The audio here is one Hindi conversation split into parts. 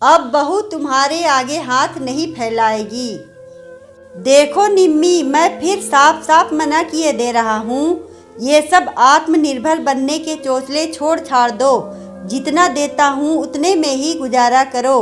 अब बहू तुम्हारे आगे हाथ नहीं फैलाएगी। देखो निम्मी, मैं फिर साफ साफ मना किए दे रहा हूँ। ये सब आत्मनिर्भर बनने के चोचले छोड़ छाड़ दो। जितना देता हूँ उतने में ही गुजारा करो।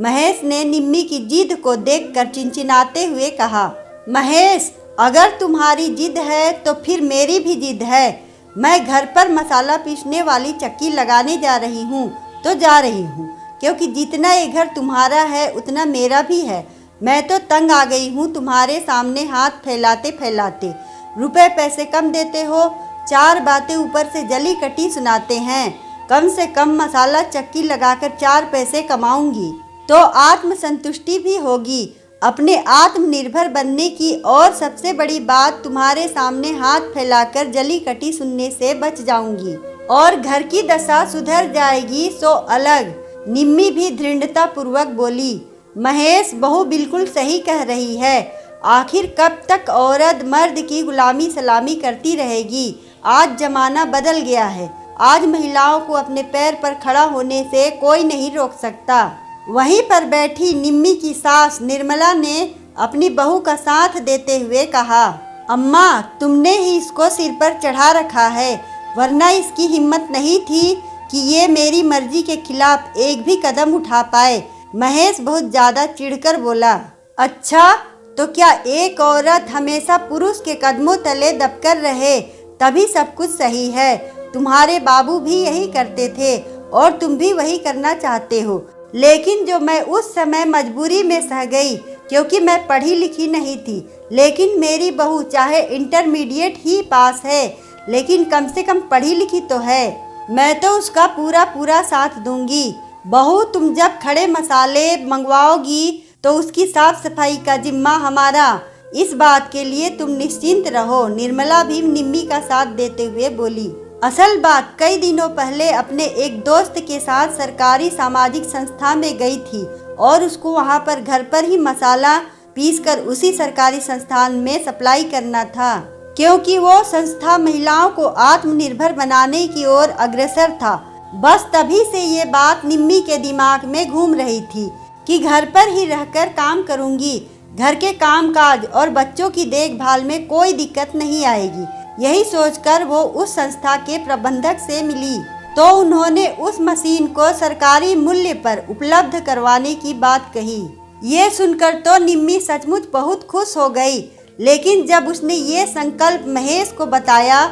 महेश ने निम्मी की जिद को देखकर चिंचिनाते हुए कहा। महेश, अगर तुम्हारी जिद है तो फिर मेरी भी जिद है। मैं घर पर मसाला पीसने वाली चक्की लगाने जा रही हूँ तो जा रही हूँ, क्योंकि जितना ये घर तुम्हारा है उतना मेरा भी है। मैं तो तंग आ गई हूँ तुम्हारे सामने हाथ फैलाते फैलाते। रुपए पैसे कम देते हो, चार बातें ऊपर से जली कटी सुनाते हैं। कम से कम मसाला चक्की लगाकर 4 पैसे कमाऊंगी तो आत्मसंतुष्टि भी होगी, अपने आत्मनिर्भर बनने की। और सबसे बड़ी बात, तुम्हारे सामने हाथ फैलाकर जली कटी सुनने से बच जाऊंगी और घर की दशा सुधर जाएगी। सो अलग। निम्मी भी दृढ़ता पूर्वक बोली। महेश, बहू बिल्कुल सही कह रही है। आखिर कब तक औरत मर्द की गुलामी सलामी करती रहेगी। आज जमाना बदल गया है। आज महिलाओं को अपने पैर पर खड़ा होने से कोई नहीं रोक सकता। वहीं पर बैठी निम्मी की सास निर्मला ने अपनी बहू का साथ देते हुए कहा। अम्मा, तुमने ही इसको सिर पर चढ़ा रखा है, वरना इसकी हिम्मत नहीं थी कि ये मेरी मर्जी के खिलाफ एक भी कदम उठा पाए। महेश बहुत ज़्यादा चिढ़कर बोला। अच्छा, तो क्या एक औरत हमेशा पुरुष के कदमों तले दबकर रहे तभी सब कुछ सही है? तुम्हारे बाबू भी यही करते थे और तुम भी वही करना चाहते हो। लेकिन जो मैं उस समय मजबूरी में सह गई, क्योंकि मैं पढ़ी लिखी नहीं थी। लेकिन मेरी बहू चाहे इंटरमीडिएट ही पास है, लेकिन कम से कम पढ़ी लिखी तो है। मैं तो उसका पूरा पूरा साथ दूंगी। बहू, तुम जब खड़े मसाले मंगवाओगी तो उसकी साफ सफाई का जिम्मा हमारा। इस बात के लिए तुम निश्चिंत रहो। निर्मला भी निम्मी का साथ देते हुए बोली। असल बात, कई दिनों पहले अपने एक दोस्त के साथ सरकारी सामाजिक संस्था में गई थी और उसको वहां पर घर पर ही मसाला पीसकर उसी सरकारी संस्थान में सप्लाई करना था, क्योंकि वो संस्था महिलाओं को आत्मनिर्भर बनाने की ओर अग्रसर था। बस तभी से ये बात निम्मी के दिमाग में घूम रही थी कि घर पर ही रहकर काम करूंगी। घर के कामकाज और बच्चों की देखभाल में कोई दिक्कत नहीं आएगी। यही सोचकर वो उस संस्था के प्रबंधक से मिली तो उन्होंने उस मशीन को सरकारी मूल्य पर उपलब्ध करवाने की बात कही। ये सुनकर तो निम्मी सचमुच बहुत खुश हो गई। लेकिन जब उसने ये संकल्प महेश को बताया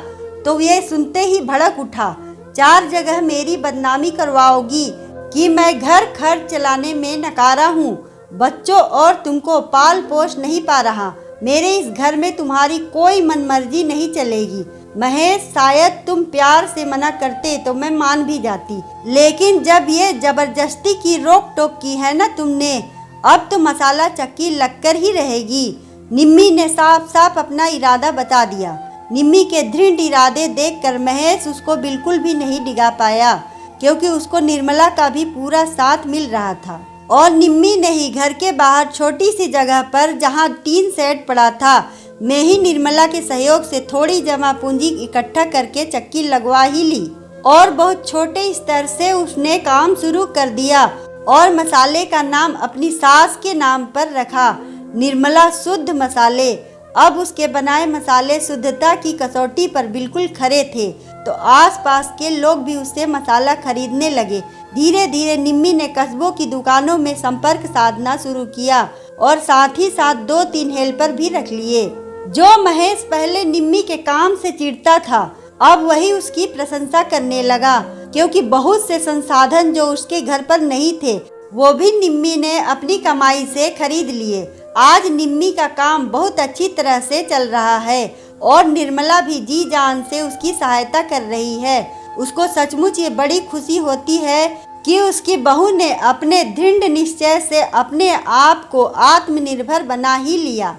तो ये सुनते ही भड़क उठा। 4 जगह मेरी बदनामी करवाओगी कि मैं घर खर्च चलाने में नकारा हूँ, बच्चों और तुमको पाल पोष नहीं पा रहा। मेरे इस घर में तुम्हारी कोई मनमर्जी नहीं चलेगी। महेश, शायद तुम प्यार से मना करते तो मैं मान भी जाती, लेकिन जब ये जबरदस्ती की रोक टोक की है ना तुमने, अब तो मसाला चक्की लगकर ही रहेगी। निम्मी ने साफ साफ अपना इरादा बता दिया। निम्मी के दृढ़ इरादे देखकर महेश उसको बिल्कुल भी नहीं डिगा पाया, क्योंकि उसको निर्मला का भी पूरा साथ मिल रहा था। और निम्मी ने ही घर के बाहर छोटी सी जगह पर, जहां टीन सेट पड़ा था, में ही निर्मला के सहयोग से थोड़ी जमा पूंजी इकट्ठा करके चक्की लगवा ही ली और बहुत छोटे स्तर से उसने काम शुरू कर दिया और मसाले का नाम अपनी सास के नाम पर रखा, निर्मला शुद्ध मसाले। अब उसके बनाए मसाले शुद्धता की कसौटी पर बिल्कुल खरे थे, तो आसपास के लोग भी उससे मसाला खरीदने लगे। धीरे धीरे निम्मी ने कस्बों की दुकानों में संपर्क साधना शुरू किया और साथ ही साथ 2-3 हेल्पर भी रख लिए। जो महेश पहले निम्मी के काम से चिढ़ता था, अब वही उसकी प्रशंसा करने लगा, क्योंकि बहुत से संसाधन जो उसके घर पर नहीं थे वो भी निम्मी ने अपनी कमाई से खरीद लिए। आज निम्मी का काम बहुत अच्छी तरह से चल रहा है और निर्मला भी जी जान से उसकी सहायता कर रही है। उसको सचमुच ये बड़ी खुशी होती है कि उसकी बहू ने अपने दृढ़ निश्चय से अपने आप को आत्मनिर्भर बना ही लिया।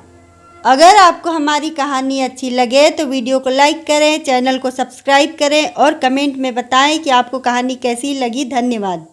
अगर आपको हमारी कहानी अच्छी लगे तो वीडियो को लाइक करें, चैनल को सब्सक्राइब करें और कमेंट में बताएं कि आपको कहानी कैसी लगी। धन्यवाद।